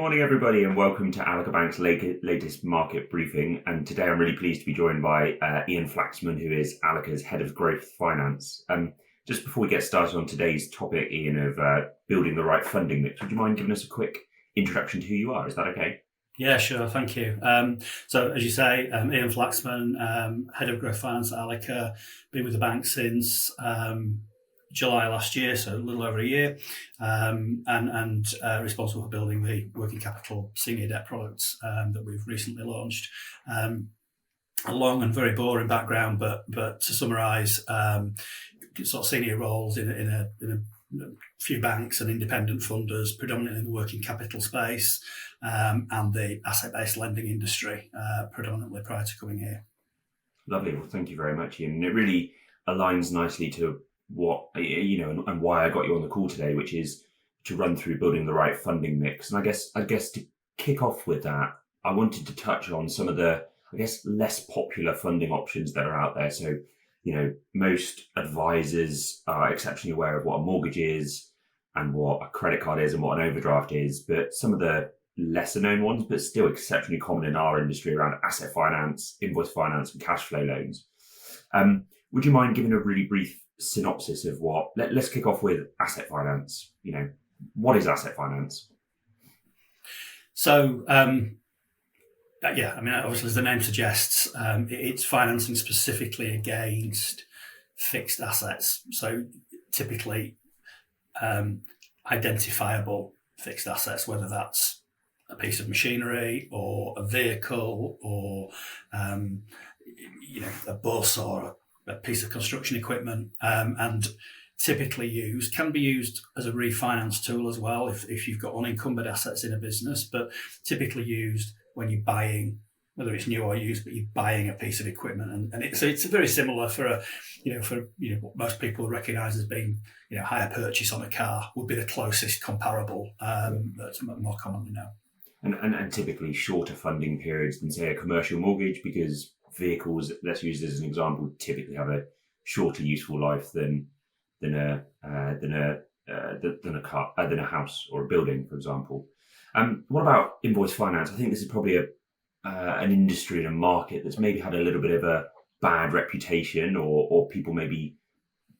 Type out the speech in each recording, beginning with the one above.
morning, everybody, and welcome to Allica Bank's latest market briefing. And today I'm really pleased to be joined by Ian Flaxman, who is Allica's Head of Growth Finance. Just before we get started on today's topic, Ian, of building the right funding mix, would you mind giving us a quick introduction to who you are? Is that okay? Yeah, sure. Thank you. So, as you say, Ian Flaxman, Head of Growth Finance at Allica, been with the bank since July last year, so a little over a year, and responsible for building the working capital senior debt products that we've recently launched. A long and very boring background, but to summarise, sort of senior roles in a few banks and independent funders, predominantly in the working capital space and the asset-based lending industry, predominantly prior to coming here. Lovely. Well, thank you very much, Ian. And it really aligns nicely to what, and why I got you on the call today, which is to run through building the right funding mix. And I guess to kick off with that, I wanted to touch on some of the, less popular funding options that are out there. So, most advisors are exceptionally aware of what a mortgage is and what a credit card is and what an overdraft is. But some of the lesser known ones, but still exceptionally common in our industry, around asset finance, invoice finance, and cash flow loans. Would you mind giving a really brief synopsis of what? Let's kick off with asset finance. What is asset finance? So, obviously, as the name suggests, it's financing specifically against fixed assets. So, typically, identifiable fixed assets, whether that's a piece of machinery or a vehicle or a bus or a piece of construction equipment, and typically can be used as a refinance tool as well if you've got unencumbered assets in a business, but typically used when you're buying, whether it's new or used, but you're buying a piece of equipment, and it's very similar for what most people recognise as being hire purchase on a car would be the closest comparable that's more commonly known. And typically shorter funding periods than, say, a commercial mortgage, because vehicles, let's use this as an example, typically have a shorter useful life than a house or a building, for example. What about invoice finance? I think this is probably an industry and a market that's maybe had a little bit of a bad reputation, or people maybe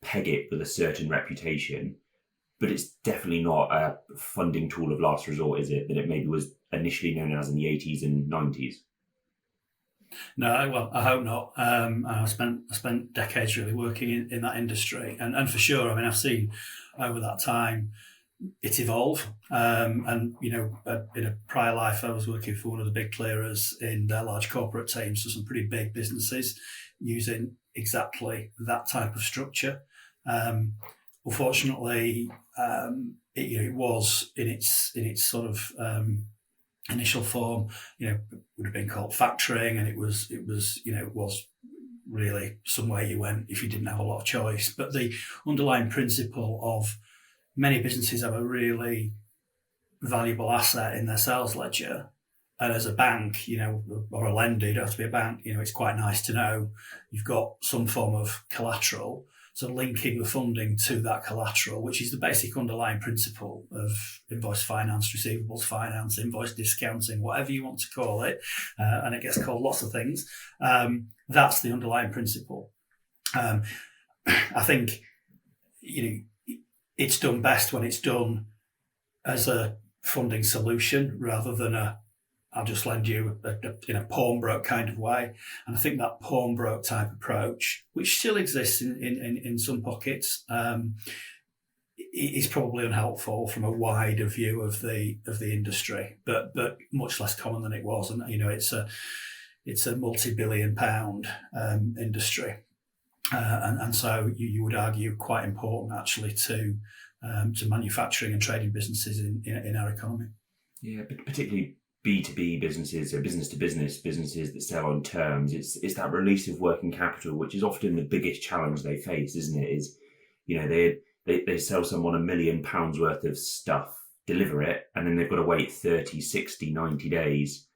peg it with a certain reputation, but it's definitely not a funding tool of last resort, is it? That it maybe was initially known as in the 80s and 90s. No, well, I hope not. I spent decades really working in that industry, and for sure, I've seen over that time it evolve. In a prior life, I was working for one of the big clearers in their large corporate teams, so some pretty big businesses using exactly that type of structure. Unfortunately, it was in its sort of initial form, would have been called factoring, and it was really somewhere you went if you didn't have a lot of choice. But the underlying principle of many businesses have a really valuable asset in their sales ledger, and as a bank, or a lender, you don't have to be a bank. It's quite nice to know you've got some form of collateral. So linking the funding to that collateral, which is the basic underlying principle of invoice finance, receivables finance, invoice discounting, whatever you want to call it, and it gets called lots of things. That's the underlying principle. I think it's done best when it's done as a funding solution rather than I'll just lend you in a pawnbroke kind of way. And I think that pawnbroke type approach, which still exists in some pockets, is probably unhelpful from a wider view of the industry, but much less common than it was. And it's a multi-billion-pound industry, and so you would argue quite important actually to manufacturing and trading businesses in our economy. Yeah, but particularly B2B businesses, or business to business businesses that sell on terms. It's that release of working capital, which is often the biggest challenge they face, isn't it? Is, they sell someone £1 million worth of stuff, deliver it, and then they've got to wait 30, 60, 90 days.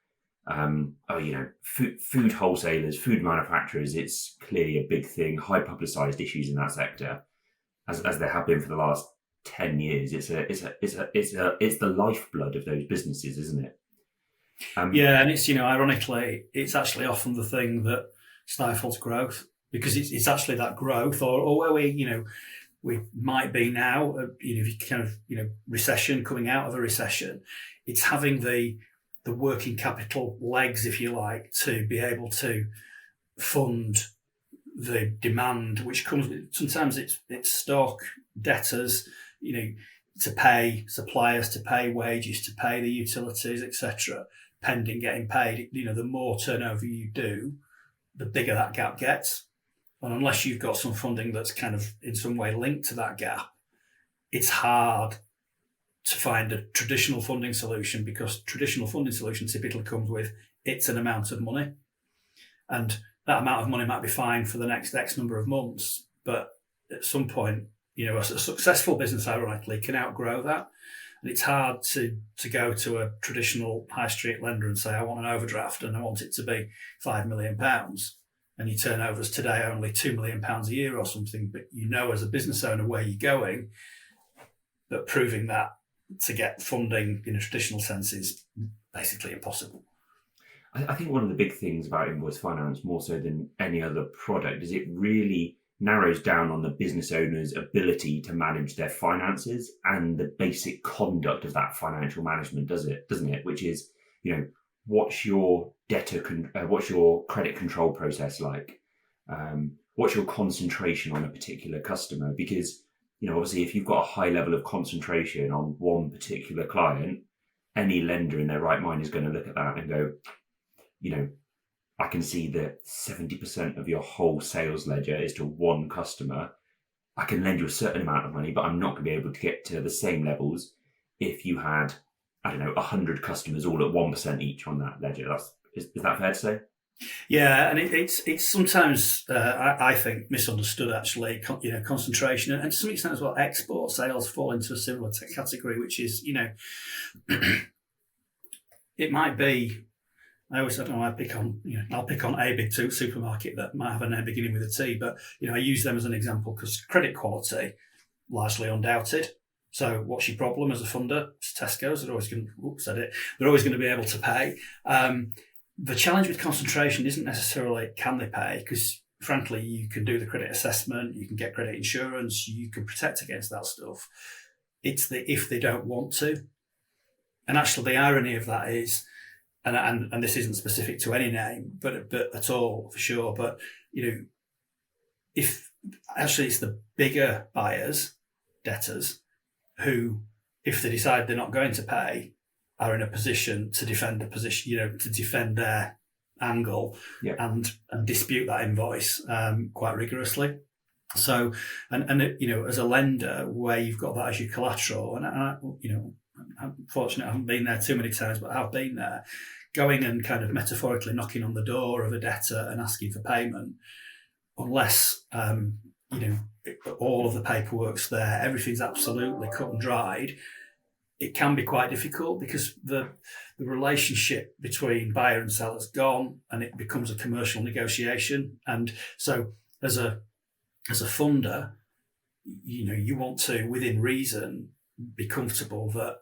Food wholesalers, food manufacturers, it's clearly a big thing, high publicised issues in that sector, as there have been for the last 10 years. It's the lifeblood of those businesses, isn't it? Yeah, and it's, ironically, it's actually often the thing that stifles growth, because it's actually that growth, or where we might be now, if you kind of, recession, coming out of a recession, it's having the working capital legs, if you like, to be able to fund the demand, which comes with, sometimes it's stock, debtors, to pay suppliers, to pay wages, to pay the utilities, etc., pending getting paid. The more turnover you do, the bigger that gap gets. And unless you've got some funding that's kind of in some way linked to that gap, it's hard to find a traditional funding solution, because traditional funding solution typically comes with, it's an amount of money. And that amount of money might be fine for the next X number of months, but at some point, a successful business, ironically, can outgrow that. And it's hard to go to a traditional high street lender and say, I want an overdraft and I want it to be £5 million. And your turnover's today only £2 million a year or something, but as a business owner where you're going, but proving that to get funding in a traditional sense is basically impossible. I think one of the big things about invoice finance, more so than any other product, is it really narrows down on the business owner's ability to manage their finances and the basic conduct of that financial management, doesn't it? Which is, what's your what's your credit control process like? What's your concentration on a particular customer? Because, obviously, if you've got a high level of concentration on one particular client, any lender in their right mind is going to look at that and go, I can see that 70% of your whole sales ledger is to one customer. I can lend you a certain amount of money, but I'm not going to be able to get to the same levels if you had, 100 customers all at 1% each on that ledger. Is that fair to say? Yeah, and it's sometimes, I think, misunderstood, actually, concentration, and to some extent as well, export sales fall into a similar category, which is, it might be, I'll pick on a big supermarket that might have a name beginning with a T, but I use them as an example because credit quality largely undoubted. So what's your problem as a funder? It's Tesco's. They're always going to be able to pay. The challenge with concentration isn't necessarily can they pay, because frankly you can do the credit assessment, you can get credit insurance, you can protect against that stuff. It's the if they don't want to, and actually the irony of that is. And this isn't specific to any name, but at all for sure. But if actually it's the bigger buyers, debtors, who, if they decide they're not going to pay, are in a position to defend to defend their angle, yeah, and dispute that invoice quite rigorously. So, and as a lender, where you've got that as your collateral, and I'm fortunate I haven't been there too many times, but I have been there, going and kind of metaphorically knocking on the door of a debtor and asking for payment, unless all of the paperwork's there, everything's absolutely cut and dried, it can be quite difficult, because the relationship between buyer and seller's gone, and it becomes a commercial negotiation. And so as a funder, you want to, within reason, be comfortable that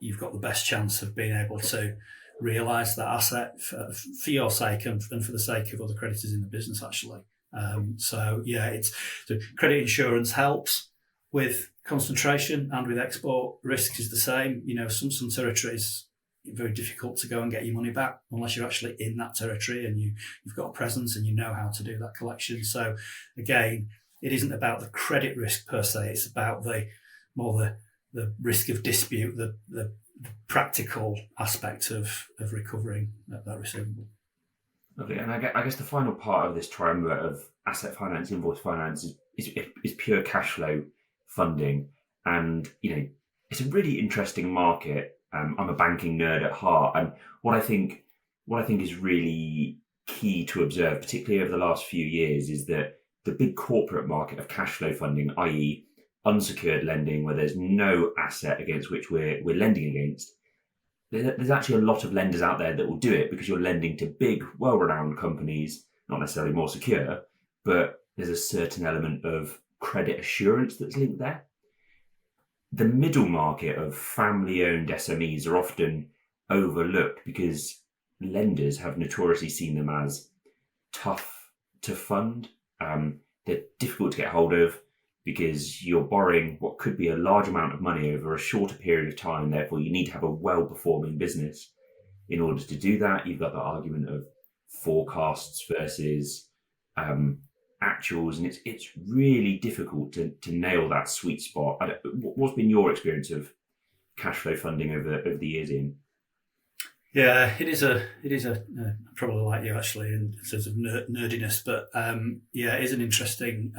you've got the best chance of being able to realise that asset for your sake and for the sake of other creditors in the business, actually. So credit insurance helps with concentration, and with export risk is the same. Some territories, very difficult to go and get your money back unless you're actually in that territory and you've got a presence and you know how to do that collection. So again, it isn't about the credit risk per se, it's about the risk of dispute, the practical aspect of recovering that receivable. Lovely. And I guess the final part of this triumvirate of asset finance, invoice finance is pure cash flow funding. And, it's a really interesting market. I'm a banking nerd at heart. And what I think is really key to observe, particularly over the last few years, is that the big corporate market of cash flow funding, i.e. unsecured lending, where there's no asset against which we're lending against, there's actually a lot of lenders out there that will do it because you're lending to big, well-renowned companies, not necessarily more secure, but there's a certain element of credit assurance that's linked there. the middle market of family-owned SMEs are often overlooked because lenders have notoriously seen them as tough to fund. They're difficult to get hold of because you're borrowing what could be a large amount of money over a shorter period of time. Therefore, you need to have a well-performing business. In order to do that, you've got the argument of forecasts versus actuals, and it's really difficult to nail that sweet spot. What's been your experience of cash flow funding over the years, Ian? Yeah, it is a probably like you actually in terms of nerdiness, but yeah, it is an interesting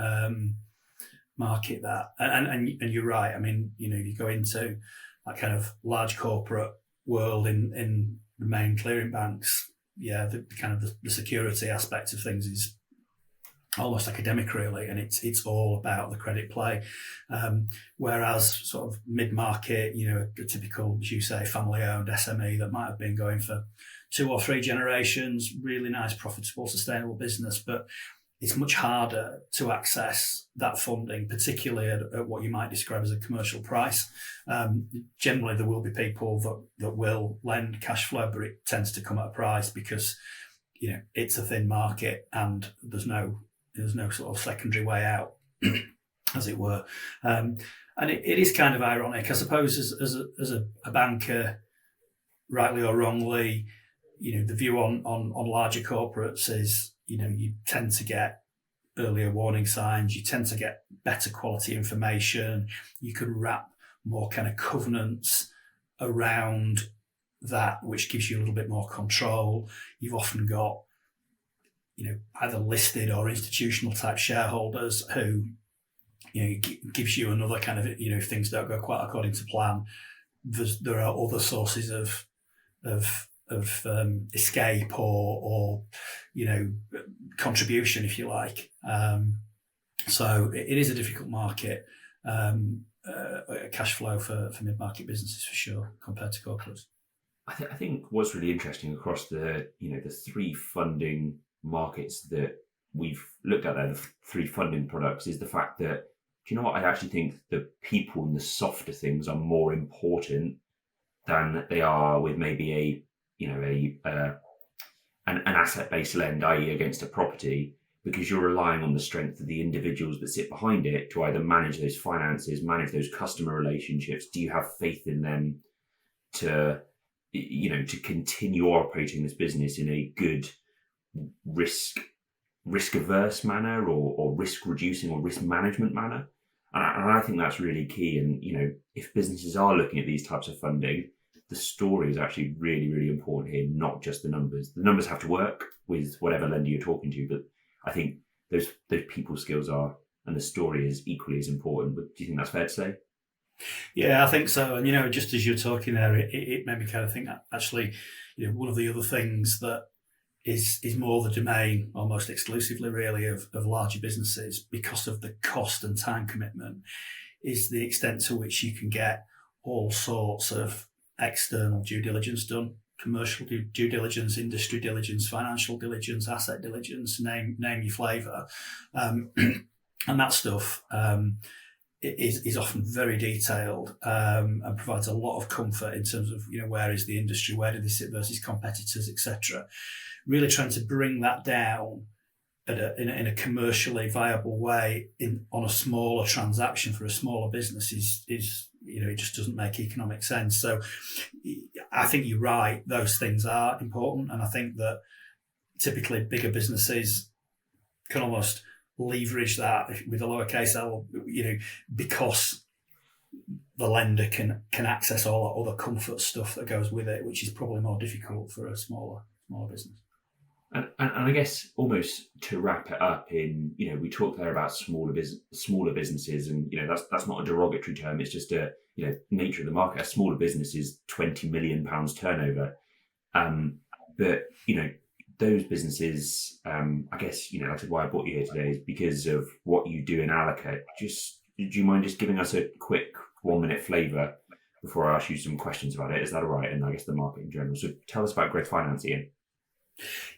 market that, and you're right. I mean, you go into that kind of large corporate world in the main clearing banks. Yeah, the kind of the security aspect of things is almost academic, really, and it's all about the credit play. Whereas sort of mid-market, a typical, as you say, family-owned SME that might have been going for 2 or 3 generations, really nice, profitable, sustainable business, but it's much harder to access that funding, particularly at what you might describe as a commercial price. Generally, there will be people that will lend cash flow, but it tends to come at a price because it's a thin market and there's no sort of secondary way out, as it were. And it is kind of ironic, I suppose, as a banker, rightly or wrongly, the view on larger corporates is, you tend to get earlier warning signs, you tend to get better quality information, you can wrap more kind of covenants around that, which gives you a little bit more control. You've often got either listed or institutional type shareholders who, gives you another kind of, if things don't go quite according to plan, there are other sources of escape or contribution, if you like. So it is a difficult market, cash flow for mid-market businesses for sure compared to corporates. I think what's really interesting across the 3 funding markets that we've looked at there, the 3 funding products, is the fact that, do you know what, I actually think the people and the softer things are more important than they are with maybe an asset-based lend, i.e. against a property, because you're relying on the strength of the individuals that sit behind it to either manage those finances, manage those customer relationships. Do you have faith in them to continue operating this business in a good risk averse manner or risk reducing or risk management manner? And I think that's really key. And if businesses are looking at these types of funding, the story is actually really, really important here, not just the numbers. The numbers have to work with whatever lender you're talking to, but I think those people skills are, and the story is equally as important. But do you think that's fair to say? Yeah, I think so. And just as you're talking there, it made me kind of think that actually, one of the other things that is more the domain, almost exclusively really, of larger businesses because of the cost and time commitment, is the extent to which you can get all sorts of external due diligence done: commercial due diligence, industry diligence, financial diligence, asset diligence, name your flavour. And that stuff is often very detailed and provides a lot of comfort in terms of where is the industry, where do they sit versus competitors, etc. Really trying to bring that down in a commercially viable way on a smaller transaction for a smaller business is it just doesn't make economic sense. So I think you're right; those things are important, and I think that typically bigger businesses can almost leverage that with a lowercase l, because the lender can access all that other comfort stuff that goes with it, which is probably more difficult for a smaller business. And I guess almost to wrap it up, we talked there about smaller businesses, and that's not a derogatory term. It's just a nature of the market. A smaller business is £20 million turnover, but those businesses, I guess that's why I brought you here today, is because of what you do in Allica. Do you mind just giving us a quick 1-minute flavour before I ask you some questions about it? Is that all right? And I guess the market in general. So tell us about growth finance, Ian.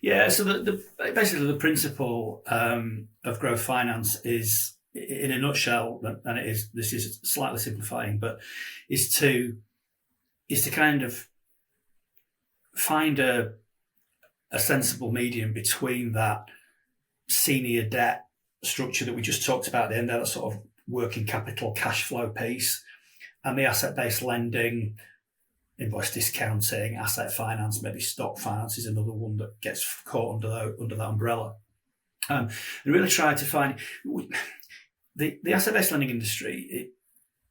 Yeah, so basically the principle of growth finance is in a nutshell, and this is slightly simplifying, but is to kind of find a sensible medium between that senior debt structure that we just talked about at the end, that sort of working capital cash flow piece, and the asset-based lending, invoice discounting, asset finance, maybe stock finance is another one that gets caught under that umbrella. And really try to find the asset-based lending industry. It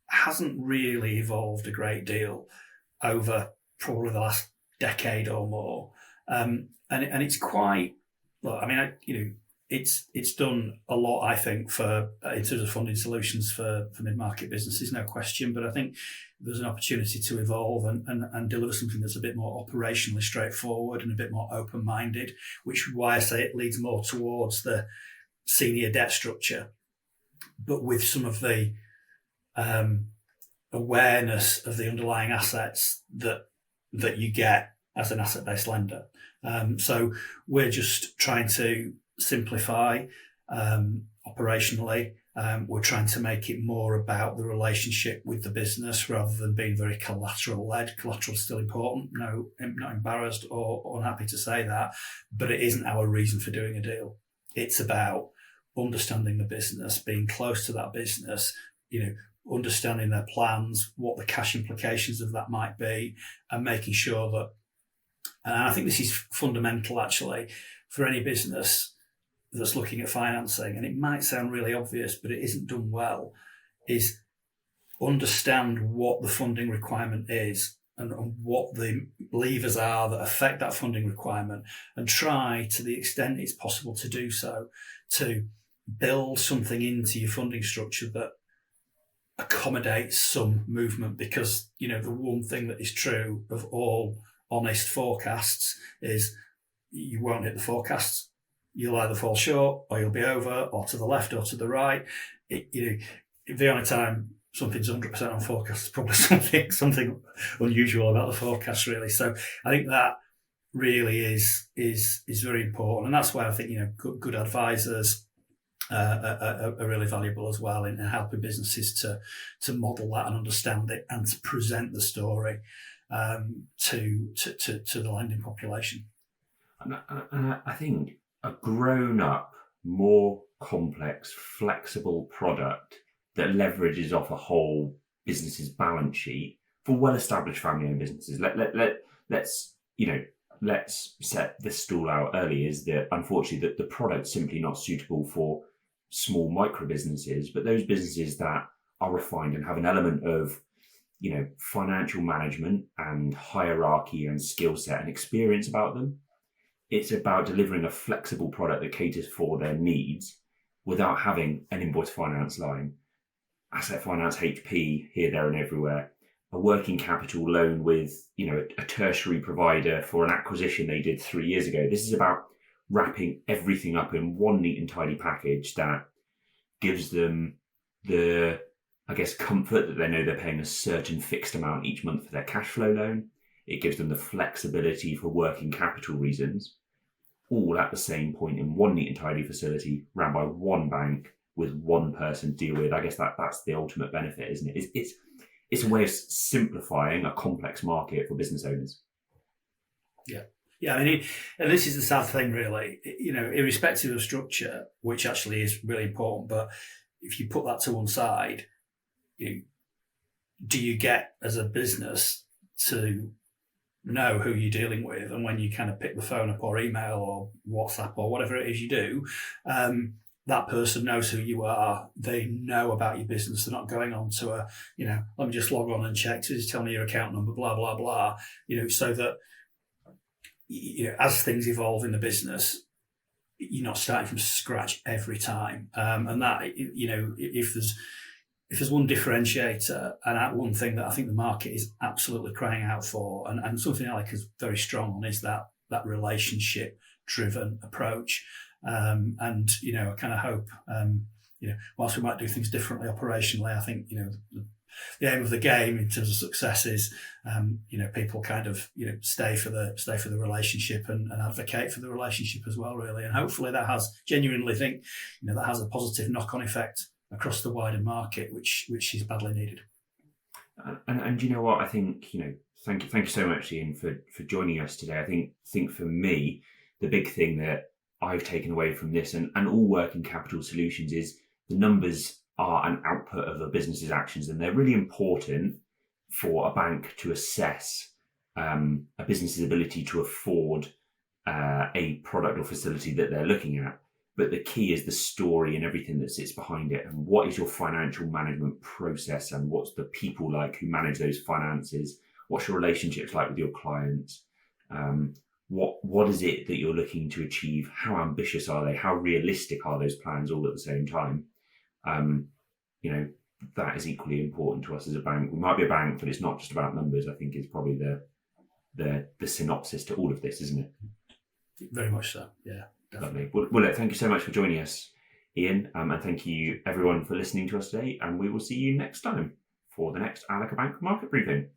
hasn't really evolved a great deal over probably the last decade or more, and it's quite. Well, I mean, it's done a lot, I think, for in terms of funding solutions for mid-market businesses, no question. But I think there's an opportunity to evolve and deliver something that's a bit more operationally straightforward and a bit more open-minded, which is why I say it leads more towards the senior debt structure, but with some of the awareness of the underlying assets that you get as an asset-based lender. So we're just trying to simplify operationally. We're trying to make it more about the relationship with the business rather than being very collateral-led. Collateral is still important. No, I'm not embarrassed or unhappy to say that, but it isn't our reason for doing a deal. It's about understanding the business, being close to that business, understanding their plans, what the cash implications of that might be, and making sure that, and I think this is fundamental actually for any business that's looking at financing, and it might sound really obvious, but it isn't done well, is understand what the funding requirement is and what the levers are that affect that funding requirement, and try to the extent it's possible to do so to build something into your funding structure that accommodates some movement. Because the one thing that is true of all honest forecasts is you won't hit the forecasts. You'll either fall short, or you'll be over, or to the left, or to the right. The only time something's 100% on forecast is probably something unusual about the forecast, really. So I think that really is very important, and that's why I think good advisors are really valuable as well in helping businesses to model that and understand it and to present the story to the lending population. And I think a grown-up, more complex, flexible product that leverages off a whole business's balance sheet for well-established family-owned businesses. Let's set this stall out early. Is that unfortunately that the product's simply not suitable for small micro businesses, but those businesses that are refined and have an element of financial management and hierarchy and skill set and experience about them. It's about delivering a flexible product that caters for their needs without having an invoice finance line, asset finance HP here, there, and everywhere, a working capital loan with a tertiary provider for an acquisition they did 3 years ago. This is about wrapping everything up in one neat and tidy package that gives them the, comfort that they know they're paying a certain fixed amount each month for their cash flow loan. It gives them the flexibility for working capital reasons, all at the same point in one neat and tidy facility ran by one bank with one person to deal with. I guess that's the ultimate benefit, isn't it? It's a way of simplifying a complex market for business owners. Yeah, I mean, and this is the sad thing, really. Irrespective of structure, which actually is really important, but if you put that to one side, do you get as a business to know who you're dealing with, and when you kind of pick the phone up or email or WhatsApp or whatever it is you do, that person knows who you are. They know about your business. They're not going on to let me just log on and check. So just tell me your account number, blah, blah, blah. So that, as things evolve in the business, you're not starting from scratch every time. And that, if there's one differentiator and that one thing that I think the market is absolutely crying out for, and something Allica is very strong on, is that relationship-driven approach. And I kind of hope, whilst we might do things differently operationally, I think the aim of the game in terms of success is, people kind of stay for the relationship and advocate for the relationship as well, really. And hopefully that has, genuinely think, that has a positive knock-on effect across the wider market, which is badly needed. And you know what? I think, thank you so much, Ian, for joining us today. I think for me, the big thing that I've taken away from this and all working capital solutions is the numbers are an output of a business's actions, and they're really important for a bank to assess a business's ability to afford a product or facility that they're looking at. But the key is the story and everything that sits behind it. And what is your financial management process? And what's the people like who manage those finances? What's your relationships like with your clients? What is it that you're looking to achieve? How ambitious are they? How realistic are those plans all at the same time? That is equally important to us as a bank. We might be a bank, but it's not just about numbers. I think is probably the synopsis to all of this, isn't it? Very much so, yeah. Definitely. Lovely. Well, thank you so much for joining us, Ian, and thank you everyone for listening to us today. And we will see you next time for the next Allica Bank Market Briefing.